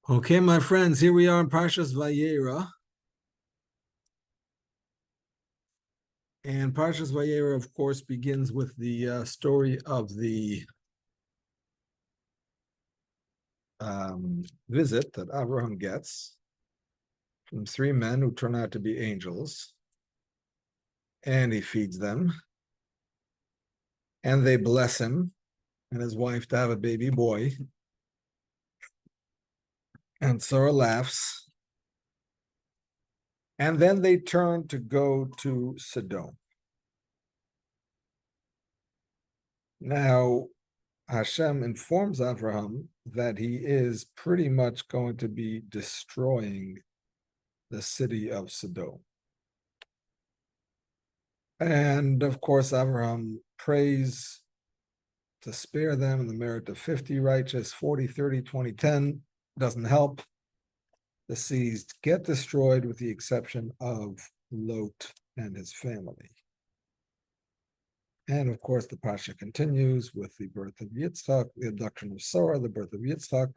Okay, my friends, here we are in Parshas Vayeira. And Parshas Vayeira, of course, begins with the story of the visit that Abraham gets from three men who turn out to be angels. And he feeds them. And they bless him and his wife to have a baby boy. And Sarah laughs. And then they turn to go to Sodom. Now, Hashem informs Abraham that he is pretty much going to be destroying the city of Sodom. And of course, Abraham prays to spare them in the merit of 50 righteous, 40, 30, 20, 10. Doesn't help. The cities get destroyed with the exception of Lot and his family. And of course, the Pasha continues with the birth of Yitzchok, the abduction of Sarah, the birth of Yitzchok,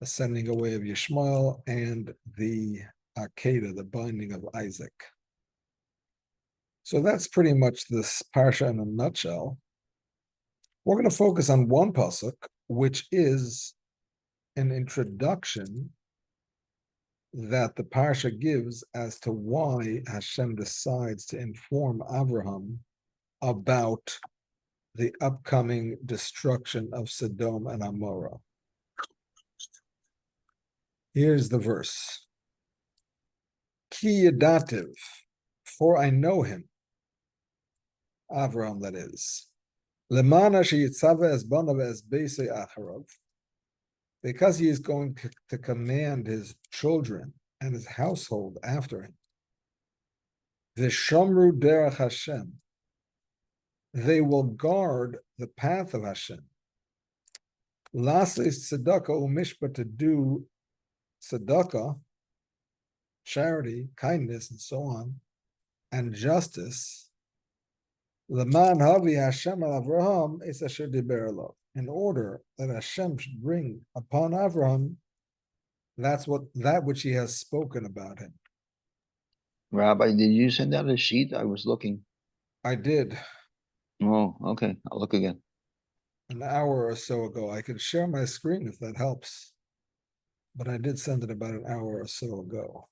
the sending away of Yishmael, and the Akedah, the binding of Isaac. So that's pretty much this Parsha in a nutshell. We're going to focus on one pasuk, which is an introduction that the Parsha gives as to why Hashem decides to inform Abraham about the upcoming destruction of Sodom and Amorah. Here's the verse. Ki yadativ, for I know him, Avraham that is, lemana sheyitzava es banav es beisei acharav, because he is going to command his children and his household after him. V'shamru derech Hashem, they will guard the path of Hashem. Lasis tzedakah umishpat, to do tzedakah, charity, kindness, and so on, and justice. Leman havi Hashem al Avraham es asher diber elav, in order that Hashem should bring upon Avraham that which he has spoken about him. Rabbi, did you send out a sheet? I was looking. I did. Oh, okay. I'll look again. An hour or so ago. I could share my screen if that helps, but I did send it about an hour or so ago.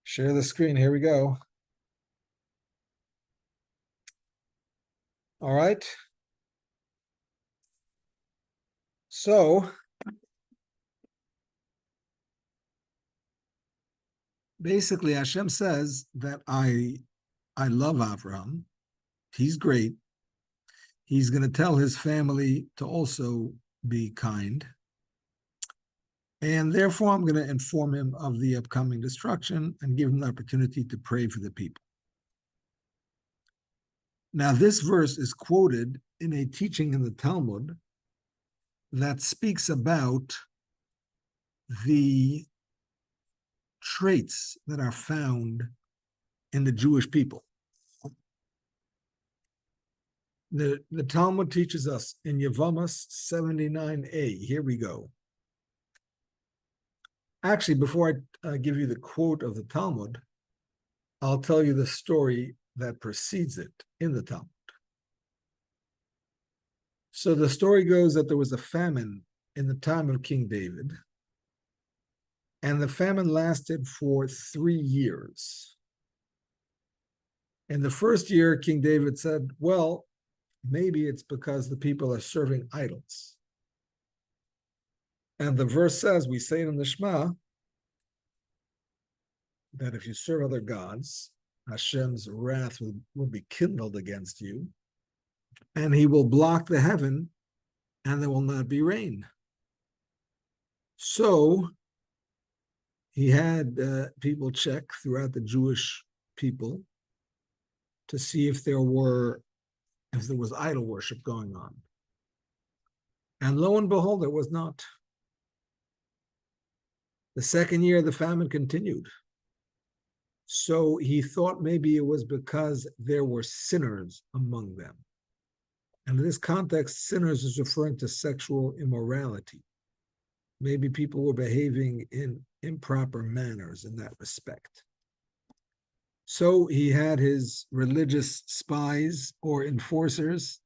Share the screen. Here we go. All right. So basically, Hashem says that I love Avraham. He's great. He's going to tell his family to also be kind. And therefore, I'm going to inform him of the upcoming destruction and give him the opportunity to pray for the people. Now, this verse is quoted in a teaching in the Talmud that speaks about the traits that are found in the Jewish people. The Talmud teaches us in Yevamos 79a. Here we go. Actually, before I give you the quote of the Talmud, I'll tell you the story that precedes it in the Talmud. So the story goes that there was a famine in the time of King David, and the famine lasted for 3 years. In the first year, King David said, well, maybe it's because the people are serving idols. And the verse says, we say it in the Shema, that if you serve other gods, Hashem's wrath will be kindled against you, and he will block the heaven, and there will not be rain. So he had people check throughout the Jewish people to see if there was idol worship going on. And lo and behold, there was not. The second year, the famine continued. So he thought maybe it was because there were sinners among them. And in this context, sinners is referring to sexual immorality. Maybe people were behaving in improper manners in that respect. So he had his religious spies or enforcers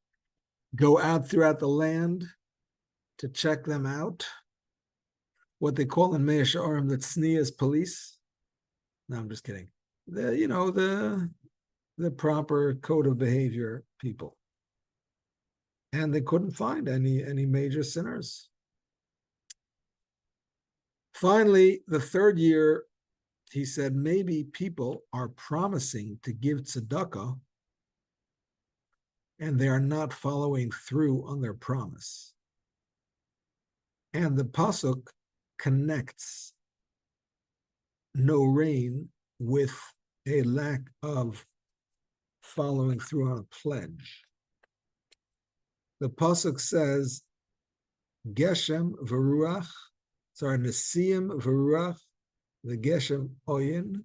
go out throughout the land to check them out. What they call in Mea She'arim the tznius police. No, I'm just kidding. The proper code of behavior people. And they couldn't find any major sinners. Finally, the third year, he said, maybe people are promising to give tzedakah and they are not following through on their promise. And the pasuk connects no rain with a lack of following through on a pledge. The pasuk says, Geshem v'ruach, Nesiim v'ruach, the Geshem oyin,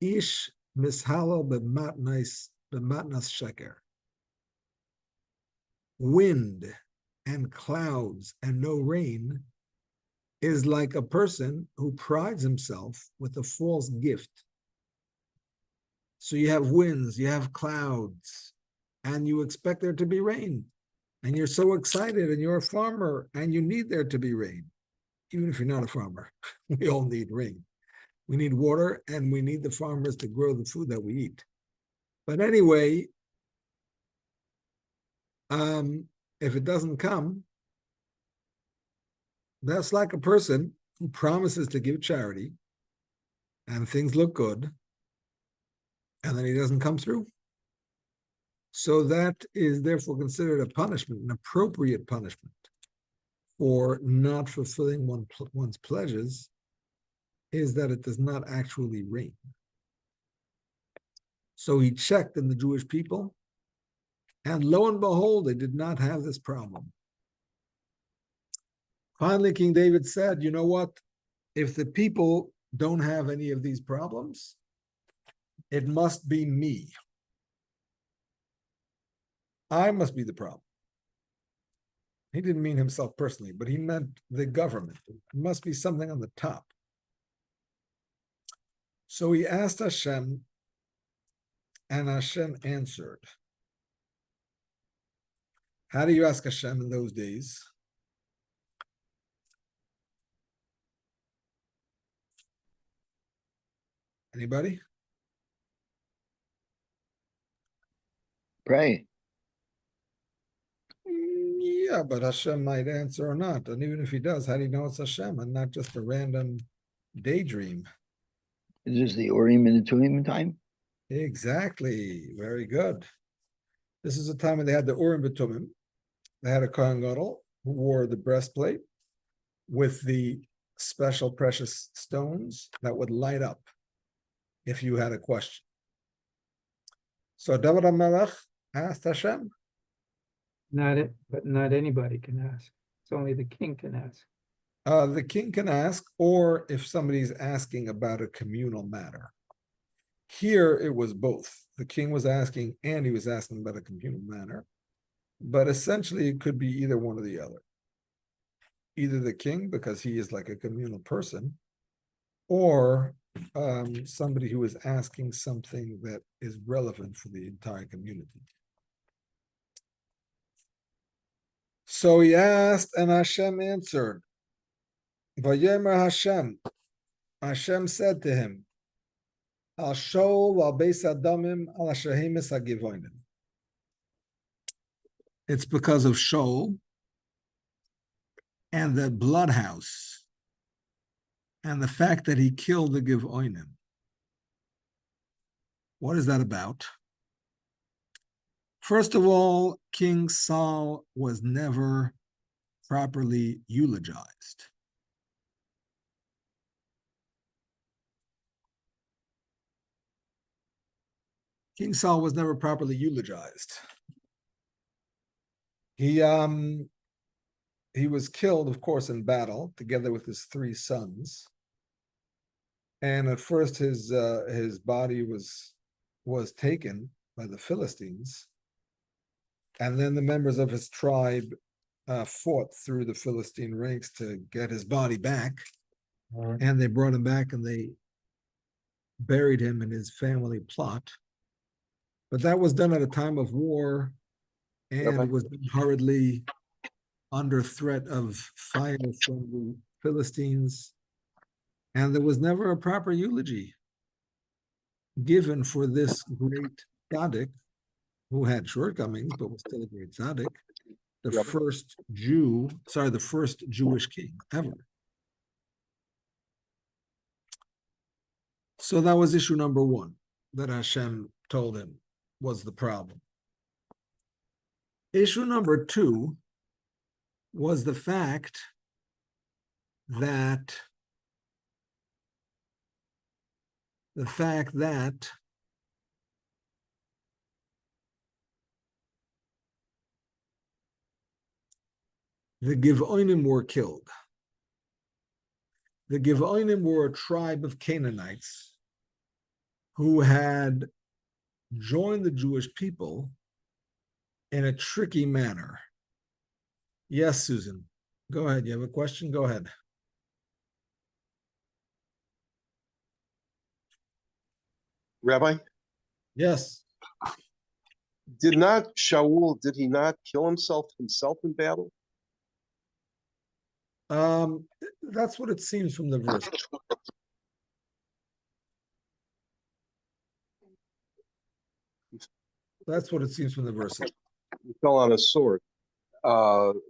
ish mishalal b'matnas sheker. Wind and clouds and no rain is like a person who prides himself with a false gift. So you have winds, you have clouds, and you expect there to be rain. And you're so excited, and you're a farmer, and you need there to be rain. Even if you're not a farmer, we all need rain. We need water, and we need the farmers to grow the food that we eat. But anyway, if it doesn't come, that's like a person who promises to give charity, and things look good, and then he doesn't come through. So that is therefore considered a punishment, an appropriate punishment for not fulfilling one's pledges, is that it does not actually rain. So he checked in the Jewish people, and lo and behold, they did not have this problem. Finally, King David said, you know what? If the people don't have any of these problems, it must be me. I must be the problem. He didn't mean himself personally, but he meant the government. It must be something on the top. So he asked Hashem, and Hashem answered. How do you ask Hashem in those days? Anybody? Pray. Yeah, but Hashem might answer or not. And even if he does, how do you know it's Hashem and not just a random daydream? Is this the Urim and the Tumim time? Exactly. Very good. This is a time when they had the Urim B'Tumim. They had a Kohen Gadol who wore the breastplate with the special precious stones that would light up if you had a question. So David HaMelech asked Hashem. But not anybody can ask. It's only the king can ask. The king can ask, or if somebody's asking about a communal matter. Here it was both. The king was asking and he was asking about a communal matter. But essentially it could be either one or the other. Either the king, because he is like a communal person, or somebody who is asking something that is relevant for the entire community. So he asked, and Hashem answered. Vayeira Hashem. Hashem said to him, Al Shol al Beis Adamim al Shehemes HaGivonim. It's because of Shol and the blood house and the fact that he killed the Givonim. What is that about? First of all, King Saul was never properly eulogized. King Saul was never properly eulogized. He was killed, of course, in battle, together with his 3 sons. And at first his body was taken by the Philistines, and then the members of his tribe fought through the Philistine ranks to get his body back, and they brought him back and they buried him in his family plot. But that was done at a time of war, and it was done hurriedly under threat of fire from the Philistines, and there was never a proper eulogy given for this great tzaddik who had shortcomings but was still a great tzaddik, the first Jewish king ever. So that was issue number one that Hashem told him was the problem. Issue number two was the fact that the Givonim were killed. The Givonim were a tribe of Canaanites who had joined the Jewish people in a tricky manner. Yes, Susan, go ahead. You have a question? Go ahead. Rabbi? Yes. Did he not kill himself in battle? That's what it seems from the verse. That's what it seems from the verse. He fell on a sword. Do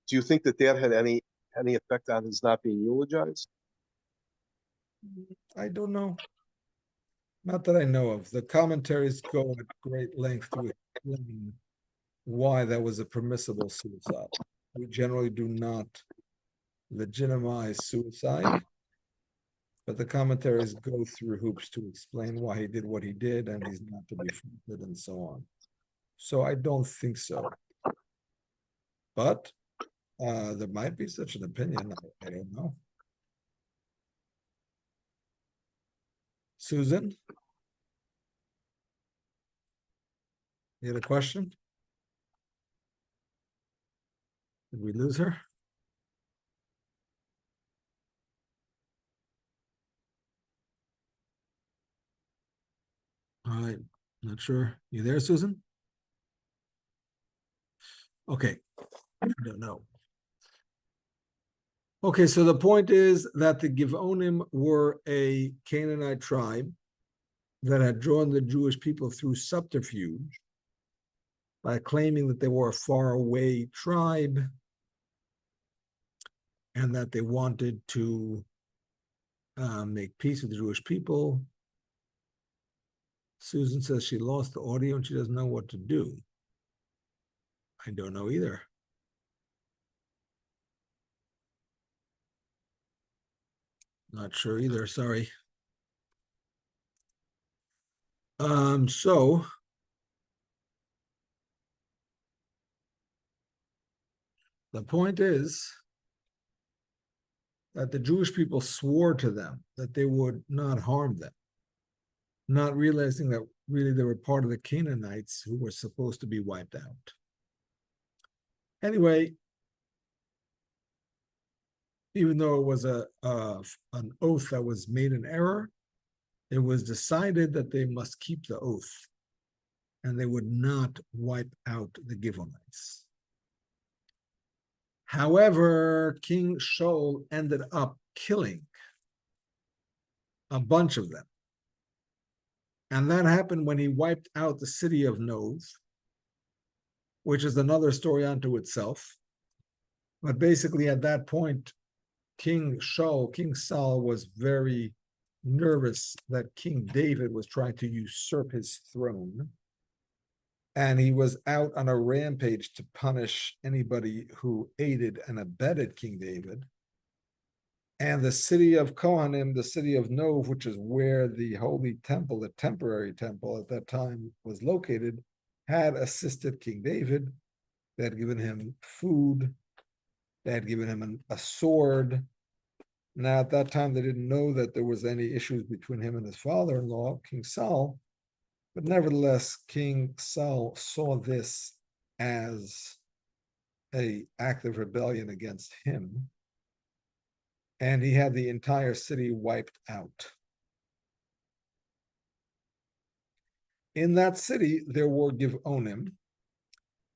you think that had any effect on his not being eulogized? I don't know. Not that I know of. The commentaries go at great length to explain why that was a permissible suicide. We generally do not legitimize suicide, but the commentaries go through hoops to explain why he did what he did and he's not to be faulted and so on. So I don't think so. But there might be such an opinion. I don't know. Susan? You had a question? Did we lose her? All right, not sure. You there, Susan? Okay, I don't know. Okay, so the point is that the Givonim were a Canaanite tribe that had drawn the Jewish people through subterfuge by claiming that they were a faraway tribe and that they wanted to make peace with the Jewish people. Susan says she lost the audio and she doesn't know what to do. I don't know either. Not sure either, sorry. So the point is that the Jewish people swore to them that they would not harm them, not realizing that really they were part of the Canaanites who were supposed to be wiped out. Anyway, even though it was an oath that was made in error, it was decided that they must keep the oath and they would not wipe out the Givonites. However, King Shaul ended up killing a bunch of them. And that happened when he wiped out the city of Nov, which is another story unto itself. But basically at that point, King Saul was very nervous that King David was trying to usurp his throne. And he was out on a rampage to punish anybody who aided and abetted King David. And the city of Kohanim, the city of Nov, which is where the holy temple, the temporary temple at that time was located, had assisted King David. They had given him food. They had given him a sword. Now, at that time, they didn't know that there was any issues between him and his father-in-law, King Saul, but nevertheless, King Saul saw this as an act of rebellion against him, and he had the entire city wiped out. In that city, there were Givonim,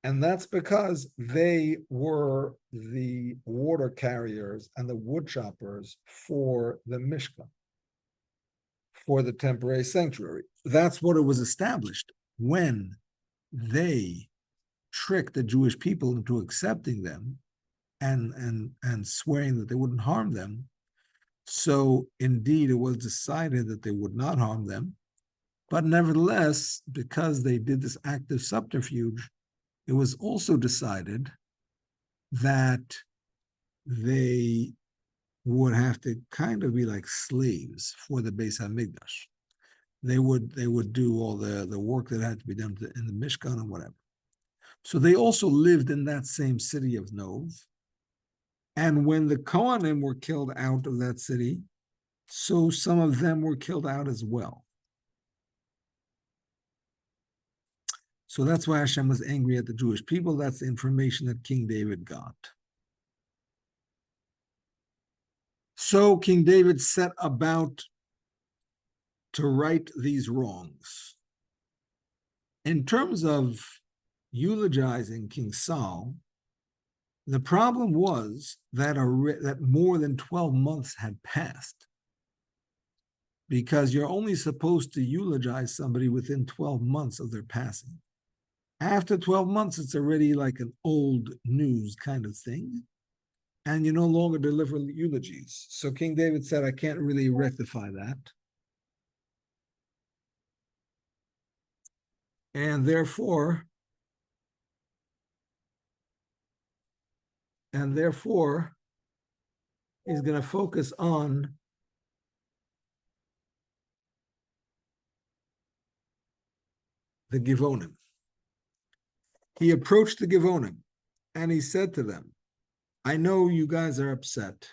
and that's because they were the water carriers and the wood choppers for the Mishkan, for the temporary sanctuary. That's what it was established when they tricked the Jewish people into accepting them and swearing that they wouldn't harm them. So indeed, it was decided that they would not harm them. But nevertheless, because they did this act of subterfuge, it was also decided that they would have to kind of be like slaves for the Beis Hamikdash. They would do all the work that had to be done in the Mishkan and whatever. So they also lived in that same city of Nov. And when the Kohanim were killed out of that city, so some of them were killed out as well. So that's why Hashem was angry at the Jewish people. That's the information that King David got. So King David set about to right these wrongs. In terms of eulogizing King Saul, the problem was that that more than 12 months had passed, because you're only supposed to eulogize somebody within 12 months of their passing. After 12 months, it's already like an old news kind of thing, and you no longer deliver eulogies. So King David said, I can't really rectify that. And therefore, he's going to focus on the Givonim. He approached the Givonim and he said to them, I know you guys are upset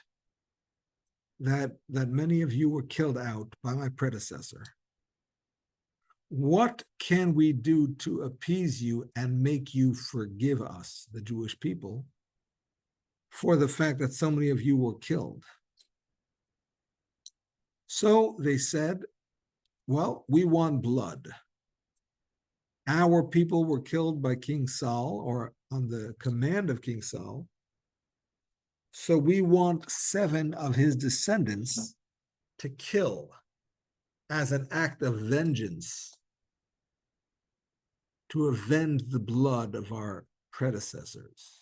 that many of you were killed out by my predecessor. What can we do to appease you and make you forgive us, the Jewish people, for the fact that so many of you were killed? So they said, well, we want blood. Our people were killed by King Saul, or on the command of King Saul. So we want 7 of his descendants to kill as an act of vengeance, to avenge the blood of our predecessors.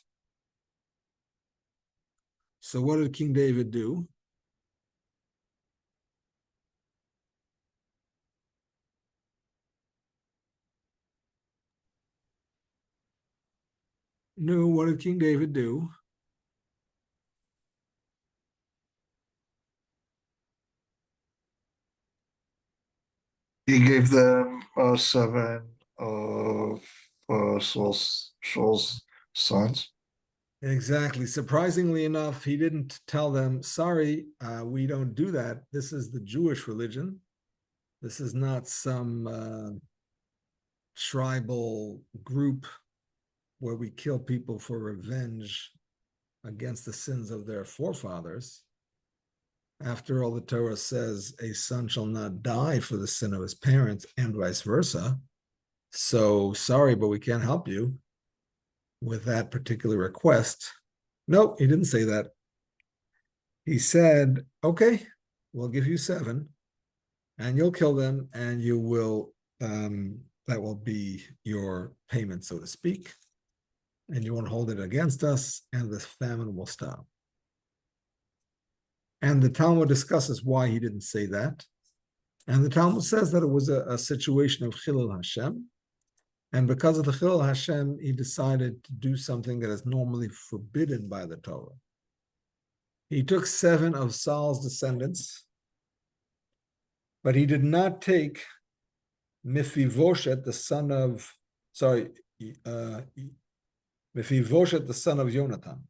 So what did King David do? No, what did King David do? He gave them 7 of Saul's sons. Exactly. Surprisingly enough, he didn't tell them, sorry, we don't do that. This is the Jewish religion. This is not some tribal group where we kill people for revenge against the sins of their forefathers. After all, the Torah says a son shall not die for the sin of his parents and vice versa. So sorry, but we can't help you with that particular request. No, he didn't say that. He said, okay, we'll give you 7 and you'll kill them and you will, that will be your payment, so to speak. And you won't hold it against us and this famine will stop. And the Talmud discusses why he didn't say that. And the Talmud says that it was a situation of Chilul Hashem. And because of the Chilul Hashem, he decided to do something that is normally forbidden by the Torah. He took 7 of Saul's descendants, but he did not take Mephibosheth, the son of, Mephibosheth, the son of Jonathan.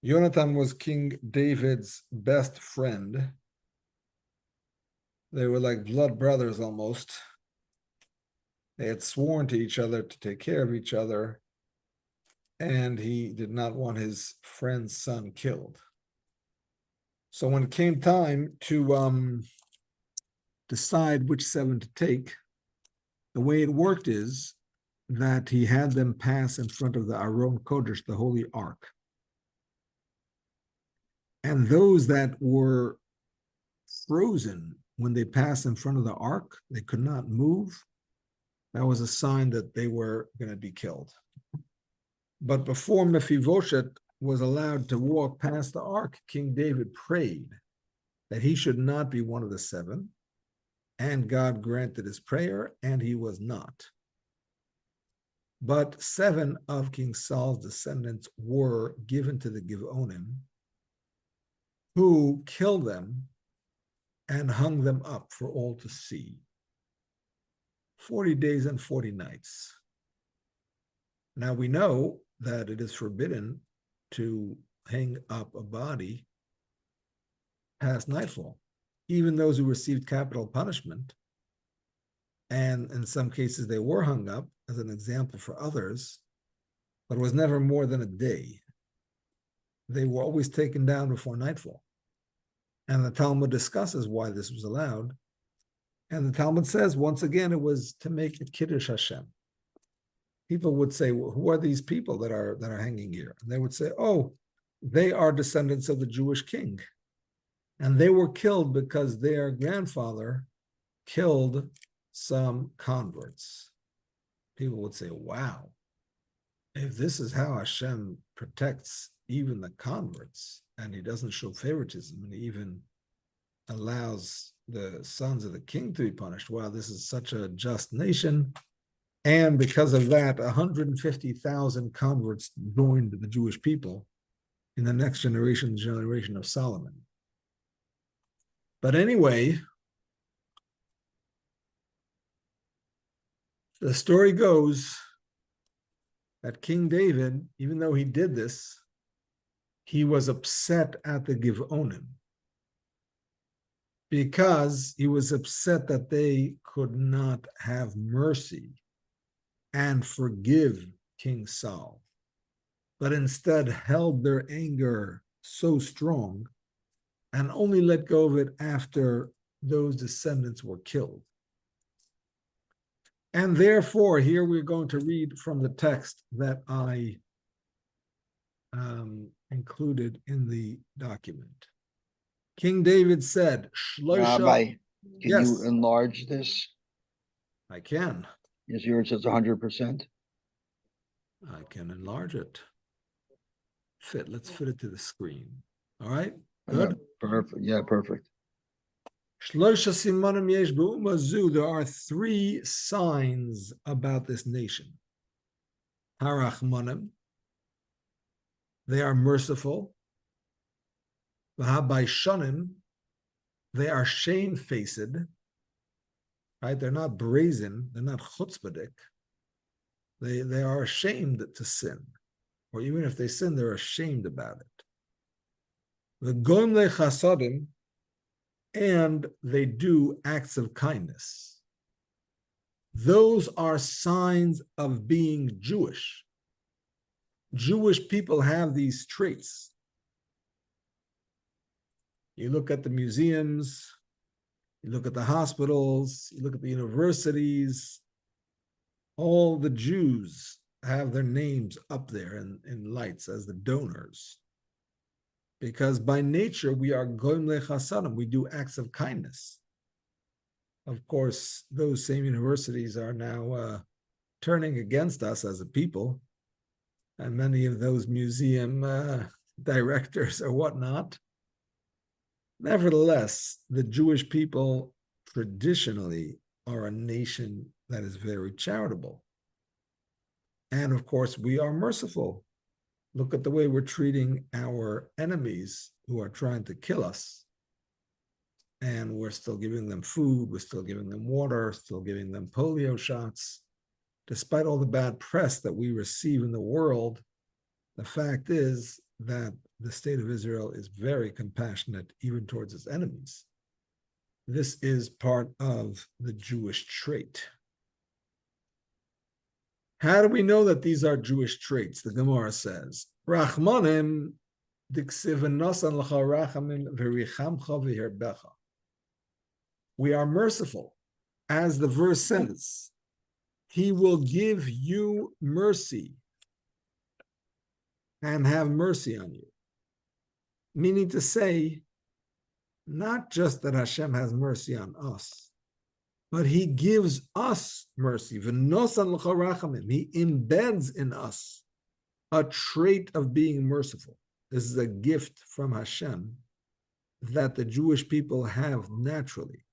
Jonathan was King David's best friend. They were like blood brothers almost. They had sworn to each other to take care of each other, and he did not want his friend's son killed. So when it came time to decide which 7 to take, the way it worked is that he had them pass in front of the Aron Kodesh, the Holy Ark. And those that were frozen when they passed in front of the Ark, they could not move. That was a sign that they were going to be killed. But before Mephibosheth was allowed to walk past the Ark, King David prayed that he should not be one of the 7. And God granted his prayer, and he was not. But 7 of King Saul's descendants were given to the Gibeonim, who killed them and hung them up for all to see. 40 days and 40 nights. Now we know that it is forbidden to hang up a body past nightfall. Even those who received capital punishment, and in some cases they were hung up as an example for others, but it was never more than a day. They were always taken down before nightfall. And the Talmud discusses why this was allowed. And the Talmud says, once again, it was to make it Kiddush Hashem. People would say, well, who are these people that are hanging here? And they would say, oh, they are descendants of the Jewish king. And they were killed because their grandfather killed some converts. People would say, wow, if this is how Hashem protects even the converts, and he doesn't show favoritism, and he even allows the sons of the king to be punished, wow, this is such a just nation. And because of that, 150,000 converts joined the Jewish people in the next generation, the generation of Solomon. But anyway, the story goes that King David, even though he did this, he was upset at the Gibeonim because he was upset that they could not have mercy and forgive King Saul, but instead held their anger so strong and only let go of it after those descendants were killed. And therefore, here we're going to read from the text that I included in the document. King David said, Rabbi, can Yes. you enlarge this? I can. Is yours says 100%? I can enlarge it. Let's fit it to the screen. All right, good. Yeah, perfect. Yeah, perfect. There are 3 signs about this nation. Harachmanim, they are merciful. V'habaishanim, they are shamefaced. Right? They're not brazen. They're not chutzpahdik. They are ashamed to sin, or even if they sin, they're ashamed about it. The goim lechasadim, and they do acts of kindness. Those are signs of being Jewish. Jewish people have these traits. You look at the museums, you look at the hospitals, you look at the universities, all the Jews have their names up there in lights as the donors. Because by nature, we are goim lechasadim, we do acts of kindness. Of course, those same universities are now turning against us as a people, and many of those museum directors or whatnot. Nevertheless, the Jewish people traditionally are a nation that is very charitable. And of course, we are merciful. Look at the way we're treating our enemies who are trying to kill us. And we're still giving them food, we're still giving them water, still giving them polio shots. Despite all the bad press that we receive in the world, the fact is that the state of Israel is very compassionate even towards its enemies. This is part of the Jewish trait. How do we know that these are Jewish traits? The Gemara says, Rachmanim diksiv nosan l'cha rachamim v'richamcha v'herbecha. We are merciful, as the verse says. He will give you mercy and have mercy on you. Meaning to say, not just that Hashem has mercy on us, but he gives us mercy. He embeds in us a trait of being merciful. This is a gift from Hashem that the Jewish people have naturally.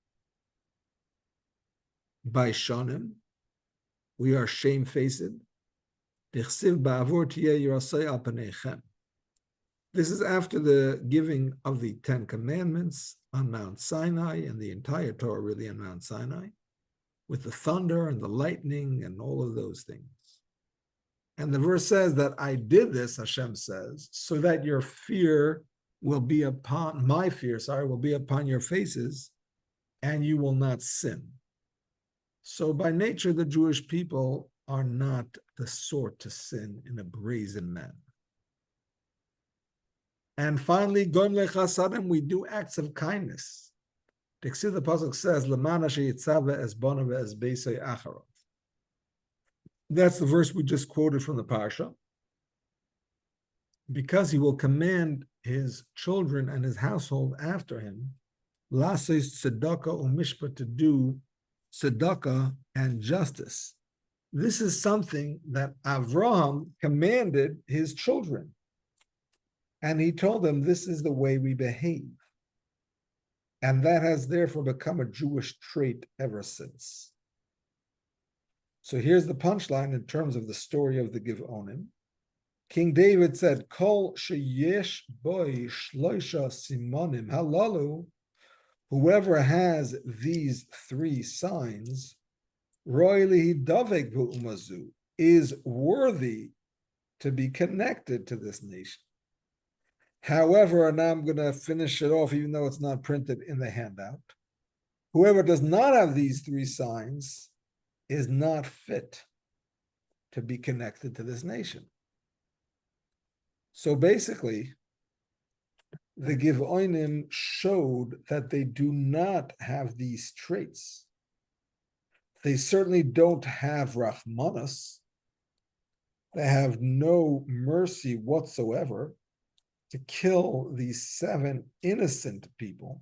By Shonim, we are shamefaced. This is after the giving of the 10 Commandments on Mount Sinai, and the entire Torah really on Mount Sinai, with the thunder and the lightning and all of those things. And the verse says that I did this, Hashem says, so that your fear will be upon, my fear, will be upon your faces, and you will not sin. So by nature, the Jewish people are not the sort to sin in a brazen manner. And finally, Goim lechasadim, we do acts of kindness. The pasuk says, "Lemana sheyitzave es bona ve'es beisei acharov." That's the verse we just quoted from the parsha. Because he will command his children and his household after him, lasis tzedakah umishpat, to do tzedakah and justice. This is something that Avraham commanded his children. And he told them, this is the way we behave. And that has therefore become a Jewish trait ever since. So here's the punchline in terms of the story of the Givonim. King David said, Kol sheyesh boi shloisha simonim halalu, whoever has these 3 signs, roili davek bu'umazu, is worthy to be connected to this nation. However, and now I'm going to finish it off, even though it's not printed in the handout. Whoever does not have these 3 signs is not fit to be connected to this nation. So basically, the Givonim showed that they do not have these traits. They certainly don't have Rahmanas. They have no mercy whatsoever to kill these 7 innocent people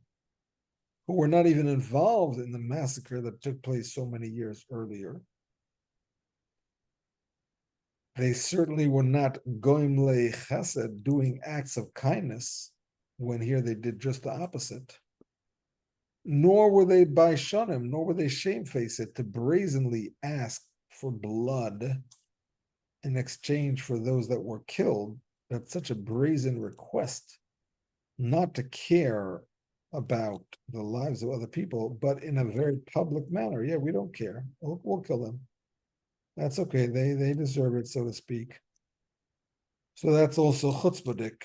who were not even involved in the massacre that took place so many years earlier. They certainly were not goim le chesed, doing acts of kindness, when here they did just the opposite. Nor were they by shanim, nor were they shamefaced to brazenly ask for blood in exchange for those that were killed. That's such a brazen request, not to care about the lives of other people, but in a very public manner. Yeah, we don't care. We'll kill them. That's okay. They deserve it, so to speak. So that's also chutzpahdik.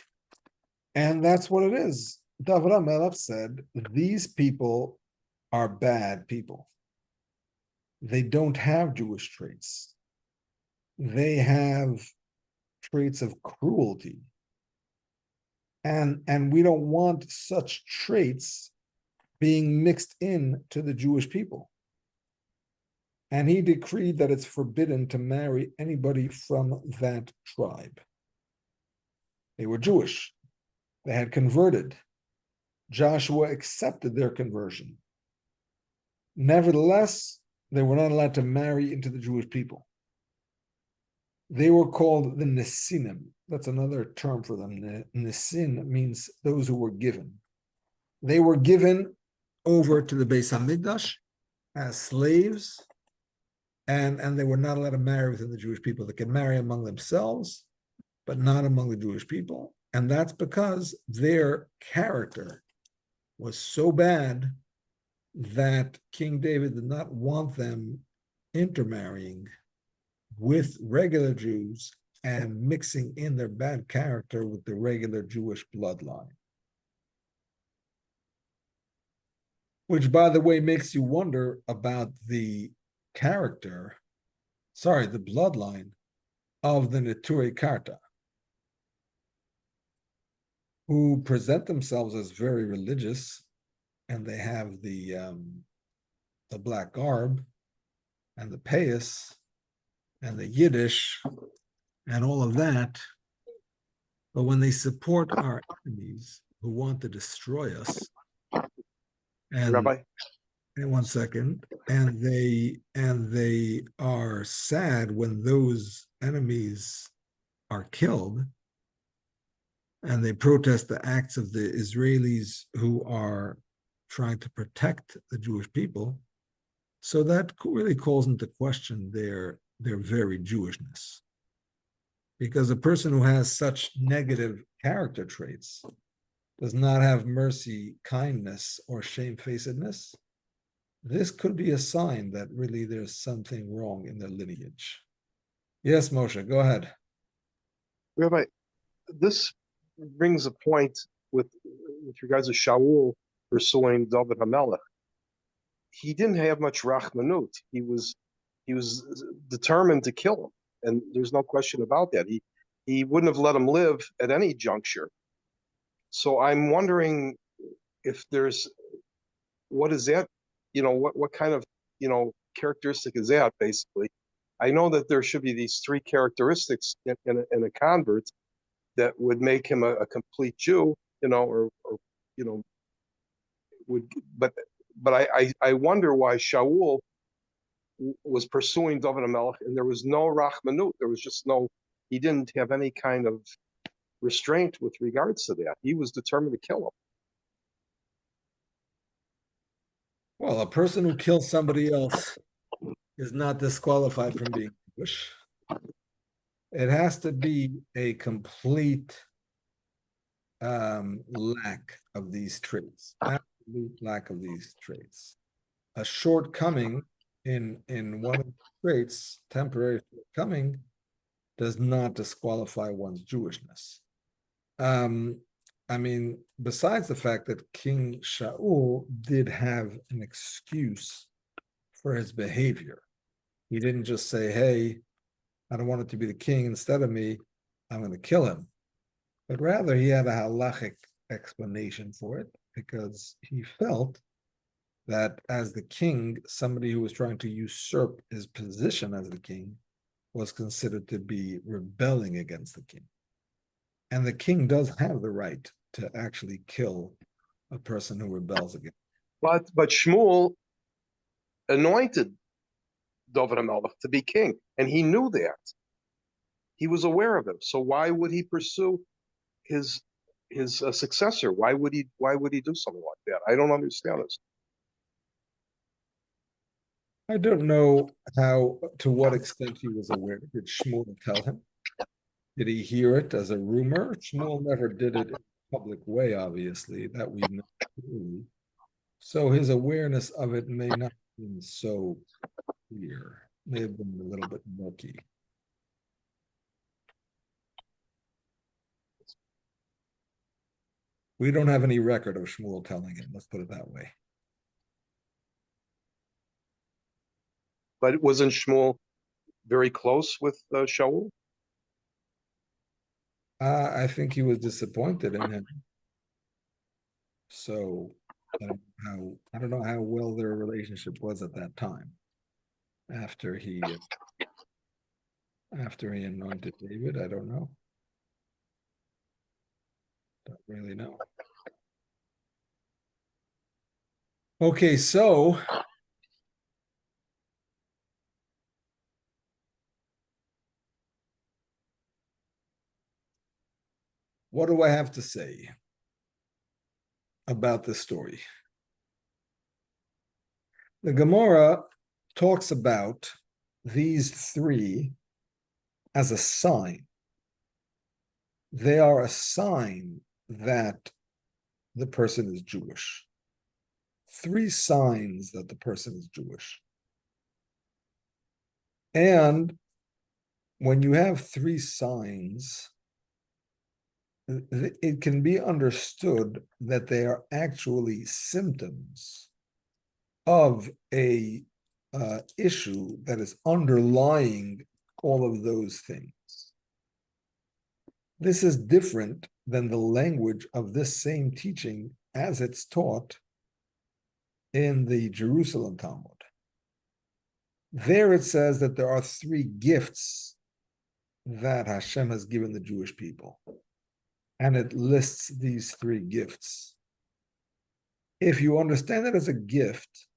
And that's what it is. David HaMelech said, these people are bad people. They don't have Jewish traits. They have traits of cruelty. And we don't want such traits being mixed in to the Jewish people. And he decreed that it's forbidden to marry anybody from that tribe. They were Jewish. They had converted. Joshua accepted their conversion. Nevertheless, they were not allowed to marry into the Jewish people. They were called the Nesinim. That's another term for them. Nesin means those who were given. They were given over to the Beis Hamikdash as slaves, and they were not allowed to marry within the Jewish people. They could marry among themselves, but not among the Jewish people. And that's because their character was so bad that King David did not want them intermarrying with regular Jews and mixing in their bad character with the regular Jewish bloodline. Which, by the way, makes you wonder about the character, the bloodline of the Retiree Karta, who present themselves as very religious, and they have the black garb, and the payas, and the Yiddish, and all of that. But when they support our enemies who want to destroy us, and Rabbi, one second, and they are sad when those enemies are killed, and they protest the acts of the Israelis who are trying to protect the Jewish people. So that really calls into question their very Jewishness. Because a person who has such negative character traits does not have mercy, kindness, or shamefacedness. This could be a sign that really there's something wrong in their lineage. Yes, Moshe, go ahead. Rabbi, this brings a point with regards to Shaul pursuing David HaMelech. He didn't have much rachmanut. He was determined to kill him, and there's no question about that. He wouldn't have let him live at any juncture. So I'm wondering if there's, what is that? What kind of characteristic is that? Basically, I know that there should be these three characteristics in a convert that would make him a complete Jew, but I wonder why Shaul was pursuing David HaMelech, and there was no rachmanut. There was just he didn't have any kind of restraint with regards to that. He was determined to kill him. Well, a person who kills somebody else is not disqualified from being Jewish. It has to be a complete lack of these traits, absolute lack of these traits. A shortcoming in one of the traits, temporary shortcoming, does not disqualify one's Jewishness. I mean, besides the fact that King Shaul did have an excuse for his behavior. He didn't just say, hey, I don't want it to be the king instead of me, I'm going to kill him. But rather, he had a halachic explanation for it, because he felt that as the king, somebody who was trying to usurp his position as the king was considered to be rebelling against the king. And the king does have the right to actually kill a person who rebels against him. But Shmuel anointed David HaMelech to be king, and he knew that. He was aware of it. So why would he pursue his successor? Why would he do something like that? I don't understand this. I don't know to what extent he was aware. Did Shmuel tell him? Did he hear it as a rumor? Shmuel never did it in a public way, obviously, that we know. So his awareness of it may not have been so clear. May have been a little bit murky. We don't have any record of Shmuel telling him, let's put it that way. But wasn't Shmuel very close with Shaul? I think he was disappointed in him. So I don't know how well their relationship was at that time. After he anointed David, I don't know. Don't really know. Okay, so what do I have to say about this story? The Gemara talks about these three as a sign. They are a sign that the person is Jewish. Three signs that the person is Jewish. And when you have three signs, it can be understood that they are actually symptoms of a issue that is underlying all of those things. This is different than the language of this same teaching as it's taught in the Jerusalem Talmud. There it says that there are three gifts that Hashem has given the Jewish people. And it lists these three gifts. If you understand it as a gift,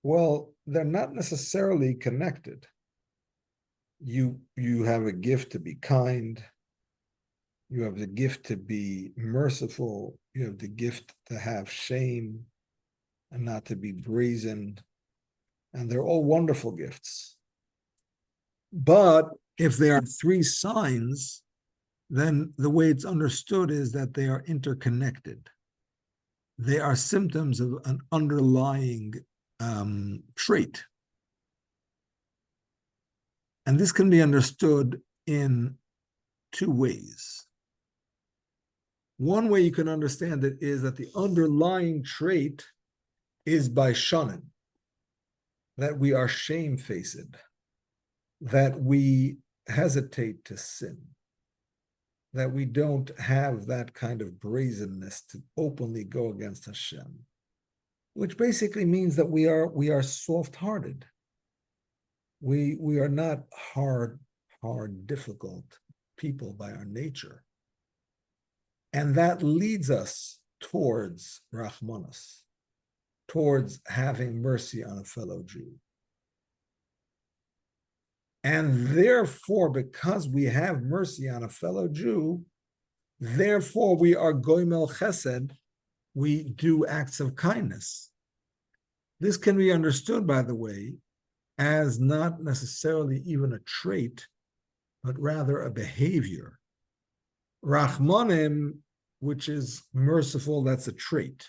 well, they're not necessarily connected. You have a gift to be kind. You have the gift to be merciful. You have the gift to have shame and not to be brazen. And they're all wonderful gifts. But if there are three signs, then the way it's understood is that they are interconnected. They are symptoms of an underlying trait. And this can be understood in two ways. One way you can understand it is that the underlying trait is by shanim, that we are shamefaced, that we hesitate to sin, that we don't have that kind of brazenness to openly go against Hashem, which basically means that we are soft-hearted. We are not hard, difficult people by our nature. And that leads us towards Rahmanas, towards having mercy on a fellow Jew. And therefore, because we have mercy on a fellow Jew, therefore we are goimel chesed, we do acts of kindness. This can be understood, by the way, as not necessarily even a trait, but rather a behavior. Rachmanim, which is merciful, that's a trait,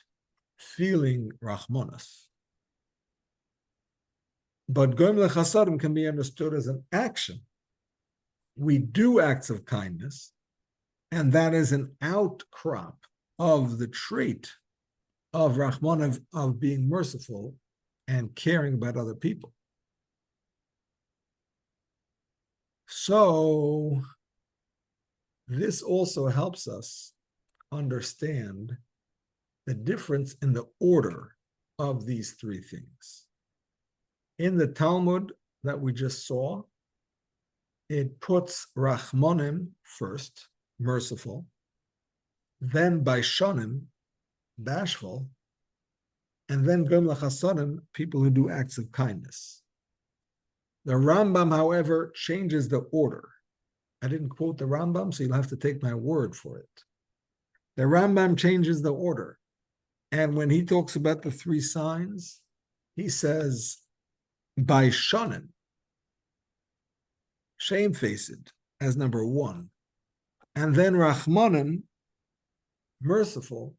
feeling Rachmanas. But Goim lechasadim can be understood as an action. We do acts of kindness, and that is an outcrop of the trait of Rahman, of being merciful and caring about other people. So this also helps us understand the difference in the order of these three things. In the Talmud that we just saw, it puts Rachmanim first, merciful, then Baishanim, bashful, and then Gom Lachasanim, people who do acts of kindness. The Rambam, however, changes the order. I didn't quote the Rambam, so you'll have to take my word for it. The Rambam changes the order. And when he talks about the three signs, he says, Baishanim, shamefaced, as number one. And then Rachmanim, merciful.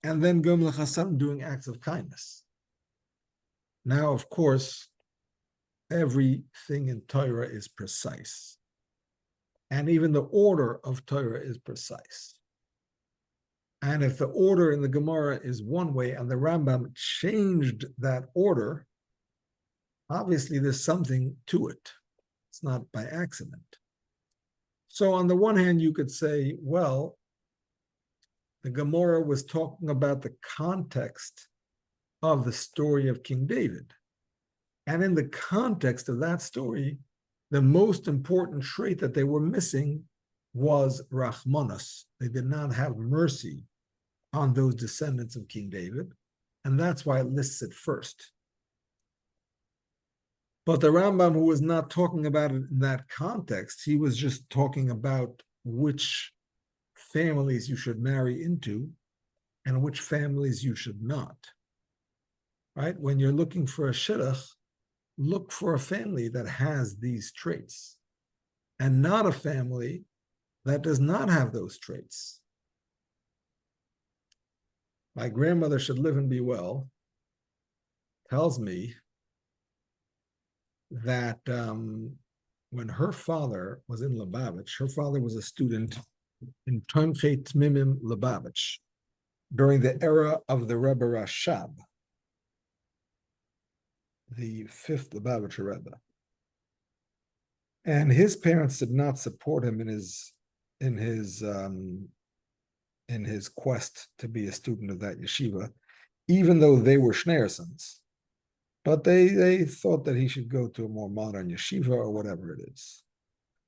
And then Gom L'Chasadim, doing acts of kindness. Now, of course, everything in Torah is precise. And even the order of Torah is precise. And if the order in the Gemara is one way and the Rambam changed that order, obviously there's something to it. It's not by accident. So on the one hand, you could say, well, the Gemara was talking about the context of the story of King David. And in the context of that story, the most important trait that they were missing was Rachmanas. They did not have mercy on those descendants of King David. And that's why it lists it first. But the Rambam, who was not talking about it in that context, he was just talking about which families you should marry into and which families you should not. Right? When you're looking for a shidduch, look for a family that has these traits and not a family that does not have those traits. My grandmother, should live and be well, tells me that when her father was in Lubavitch, her father was a student in Tomchei Tmimim Lubavitch during the era of the Rebbe Rashab, the fifth Lubavitcher Rebbe. And his parents did not support him in his quest to be a student of that yeshiva, even though they were Schneersons. But they thought that he should go to a more modern yeshiva or whatever it is.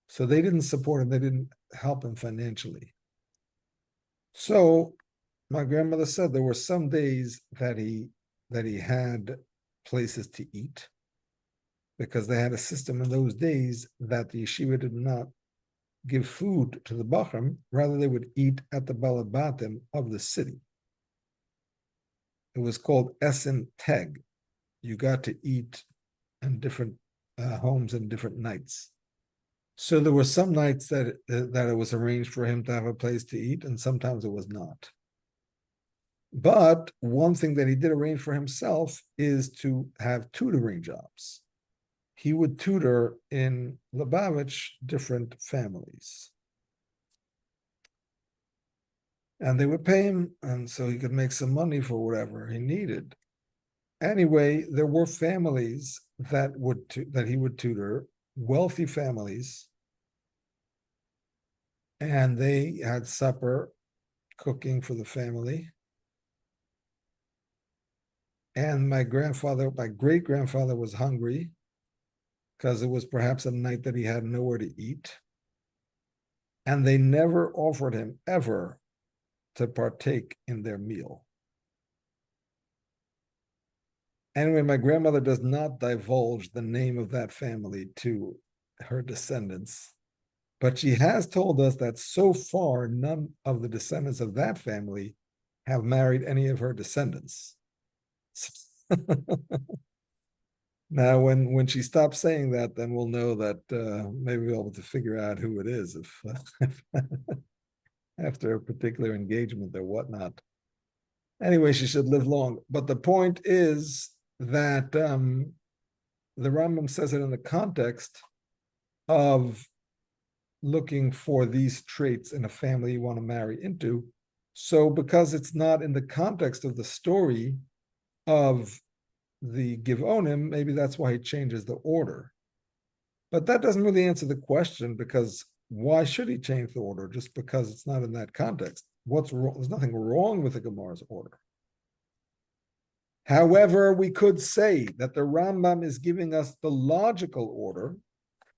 So they didn't support him. They didn't help him financially. So my grandmother said there were some days that he had places to eat, because they had a system in those days that the yeshiva did not give food to the bachrim, rather they would eat at the balabatim of the city. It was called Essen Teg. You got to eat in different homes and different nights. So there were some nights that it was arranged for him to have a place to eat, and sometimes it was not. But one thing that he did arrange for himself is to have tutoring jobs. He would tutor in Lubavitch different families. And they would pay him, and so he could make some money for whatever he needed. Anyway, there were families that he would tutor, wealthy families, and they had supper, cooking for the family. And my great-grandfather was hungry, because it was perhaps a night that he had nowhere to eat. And they never offered him ever to partake in their meal. Anyway, my grandmother does not divulge the name of that family to her descendants, but she has told us that so far, none of the descendants of that family have married any of her descendants. Now, when she stops saying that, then we'll know that maybe we'll be able to figure out who it is if after a particular engagement or whatnot. Anyway, she should live long. But the point is that the Rambam says it in the context of looking for these traits in a family you want to marry into. So because it's not in the context of the story of the Givonim, maybe that's why he changes the order. But that doesn't really answer the question, because why should he change the order just because it's not in that context? What's wrong? There's nothing wrong with the Gemara's order. However, we could say that the Rambam is giving us the logical order,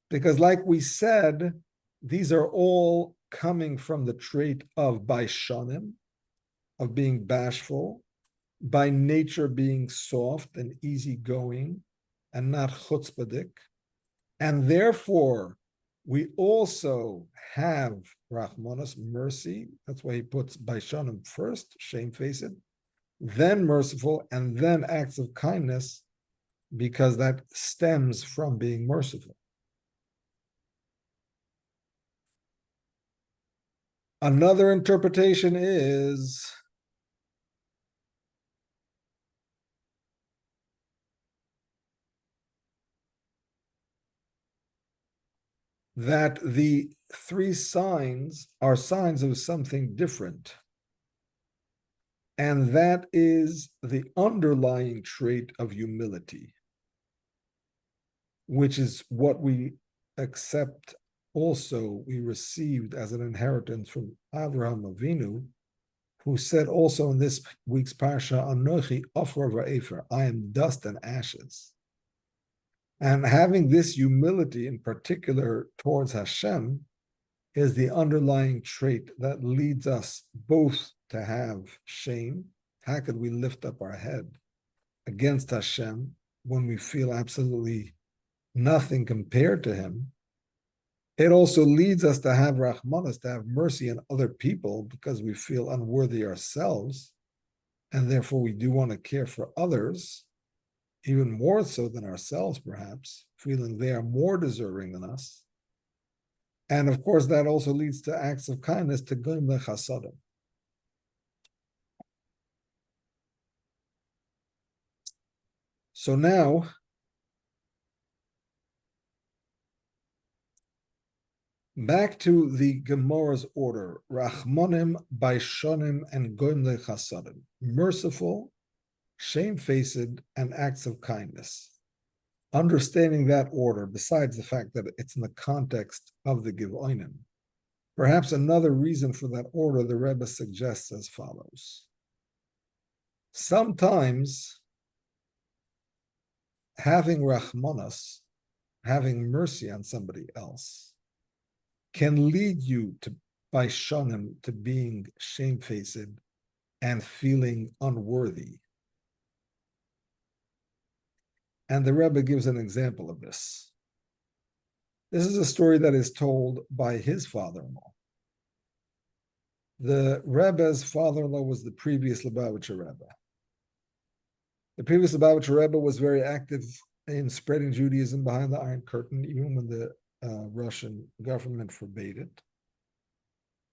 because like we said, these are all coming from the trait of Baishanim, of being bashful, by nature being soft and easygoing and not chutzpahdik. And therefore, we also have Rachmanas, mercy. That's why he puts Baishanim first, shamefaced, then merciful, and then acts of kindness, because that stems from being merciful. Another interpretation is that the three signs are signs of something different. And that is the underlying trait of humility, which is what we accept also, we received as an inheritance from Avraham Avinu, who said also in this week's Parsha, Anochi Ofar Va'efer, I am dust and ashes. And having this humility in particular towards Hashem is the underlying trait that leads us both to have shame. How could we lift up our head against Hashem when we feel absolutely nothing compared to him? It also leads us to have Rahmanas, to have mercy on other people, because we feel unworthy ourselves, and therefore we do want to care for others, even more so than ourselves, perhaps, feeling they are more deserving than us. And of course, that also leads to acts of kindness, to Goim lechasadim. So now, Back to the Gemara's order: Rachmonim, Baishonim, and Goimle Chasadim. Merciful, shamefaced, and acts of kindness. Understanding that order, besides the fact that it's in the context of the Givonim, perhaps another reason for that order the Rebbe suggests as follows. Sometimes having Rachmanas, having mercy on somebody else, can lead you to, by shonim, to being shamefaced and feeling unworthy. And the Rebbe gives an example of this. This is a story that is told by his father-in-law. The Rebbe's father-in-law was the previous Lubavitcher Rebbe. The previous Lubavitcher Rebbe was very active in spreading Judaism behind the Iron Curtain, even when the Russian government forbade it.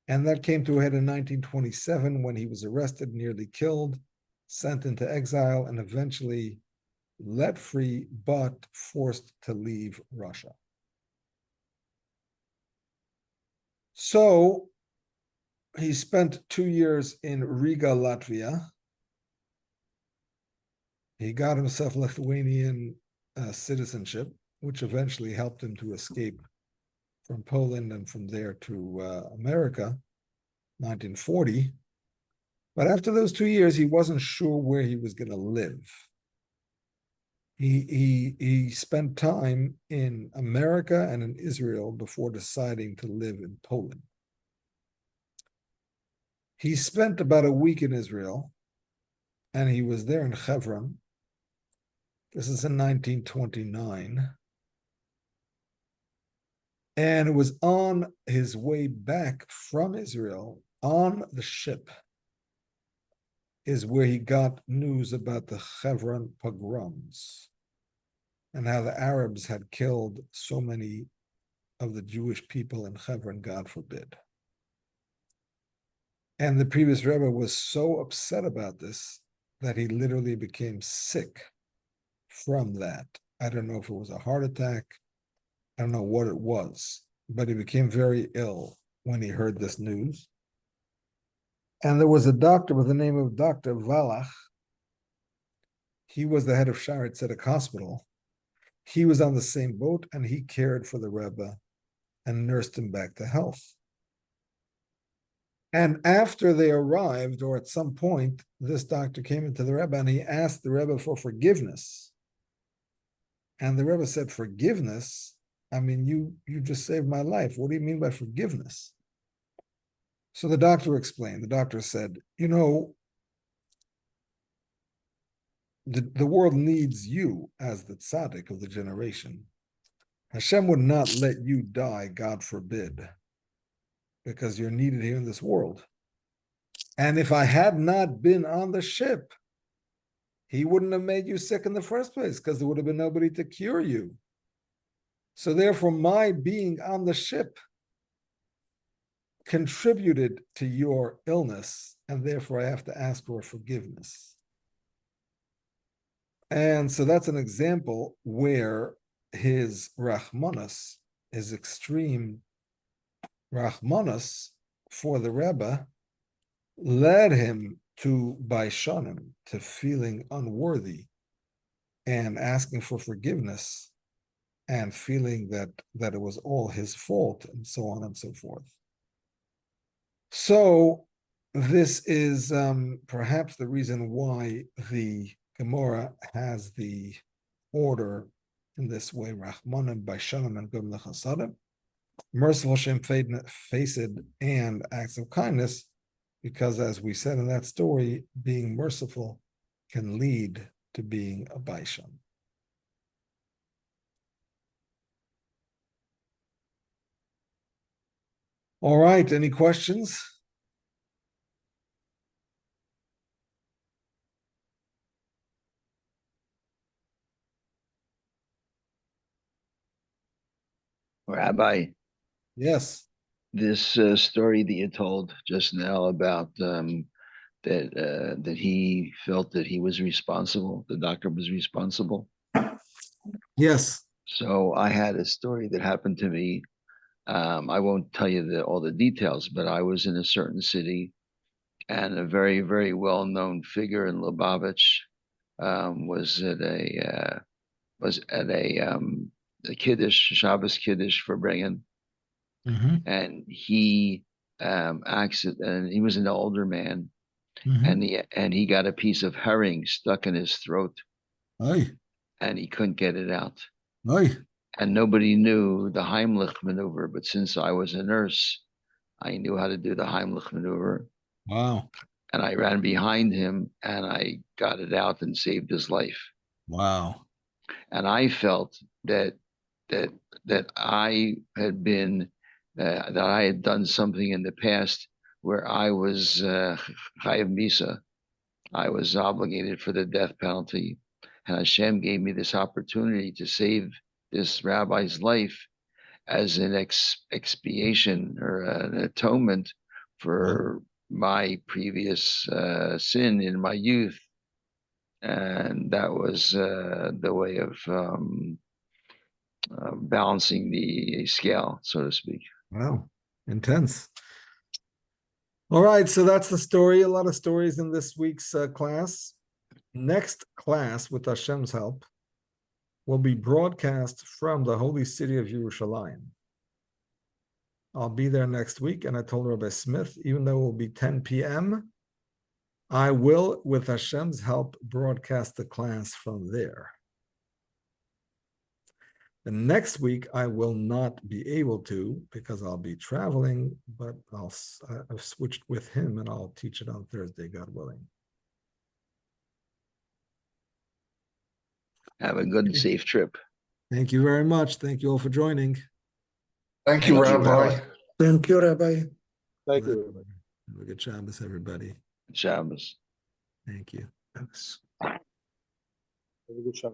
And that came to a head in 1927 when he was arrested, nearly killed, sent into exile, and eventually let free, but forced to leave Russia. So he spent 2 years in Riga, Latvia. He got himself Lithuanian citizenship, which eventually helped him to escape from Poland and from there to America, 1940. But after those 2 years, he wasn't sure where he was going to live. He spent time in America and in Israel before deciding to live in Poland. He spent about a week in Israel, and he was there in Hebron. This is in 1929. And it was on his way back from Israel on the ship is where he got news about the Hebron pogroms and how the Arabs had killed so many of the Jewish people in Hebron, God forbid. And the previous Rebbe was so upset about this that he literally became sick from that. I don't know if it was a heart attack. I don't know what it was, but he became very ill when he heard this news. And there was a doctor with the name of Dr. Valach. He was the head of Shaare Tzedek Hospital. He was on the same boat, and he cared for the Rebbe and nursed him back to health. And after they arrived, or at some point, this doctor came into the Rebbe and he asked the Rebbe for forgiveness. And the Rebbe said, "Forgiveness? I mean, you just saved my life. What do you mean by forgiveness?" So the doctor explained. The doctor said, "You know, the world needs you as the tzaddik of the generation. Hashem would not let you die, God forbid, because you're needed here in this world. And if I had not been on the ship, he wouldn't have made you sick in the first place because there would have been nobody to cure you. So therefore, my being on the ship contributed to your illness, and therefore I have to ask for forgiveness." And so that's an example where his Rachmanas, his extreme Rachmanas for the Rebbe, led him to Baishanim, to feeling unworthy and asking for forgiveness and feeling that it was all his fault and so on and so forth. So this is perhaps the reason why the Gemara has the order in this way: Rachmanim, Baishanim, and Gomle Chasadim, merciful, shamefaced, and acts of kindness, because as we said in that story, being merciful can lead to being a Baishan. All right, any questions? Rabbi, Yes. this story that you told just now about that he felt that he was responsible, the doctor was responsible. Yes. So I had a story that happened to me I won't tell you all the details, but I was in a certain city, and a very, very well-known figure in Lubavitch was at a Kiddush, Shabbos Kiddush for bringing, and he and he was an older man, and he got a piece of herring stuck in his throat, Aye, and he couldn't get it out. aye, And nobody knew the Heimlich maneuver, but since I was a nurse, I knew how to do the Heimlich maneuver, wow, and I ran behind him and I got it out and saved his life. wow. And I felt that I had been that I had done something in the past where I was chayav misa. I was obligated for the death penalty, and Hashem gave me this opportunity to save this rabbi's life as an expiation or an atonement for my previous sin in my youth. And that was the way of balancing the scale, so to speak. Wow, intense. All right, so that's the story. A lot of stories in this week's class. Next class, with Hashem's help, will be broadcast from the holy city of Yerushalayim. I'll be there next week, and I told Rabbi Smith, even though it will be 10 p.m., I will, with Hashem's help, broadcast the class from there. The next week, I will not be able to because I'll be traveling, but I've switched with him and I'll teach it on Thursday, God willing. Have a good and safe trip. Thank you very much. Thank you all for joining. Thank you, Thank you, Rabbi. Rabbi. Thank you, Rabbi. Thank you. Have a good Shabbos, everybody. Shabbos. Thank you. Thanks. Have a good shot.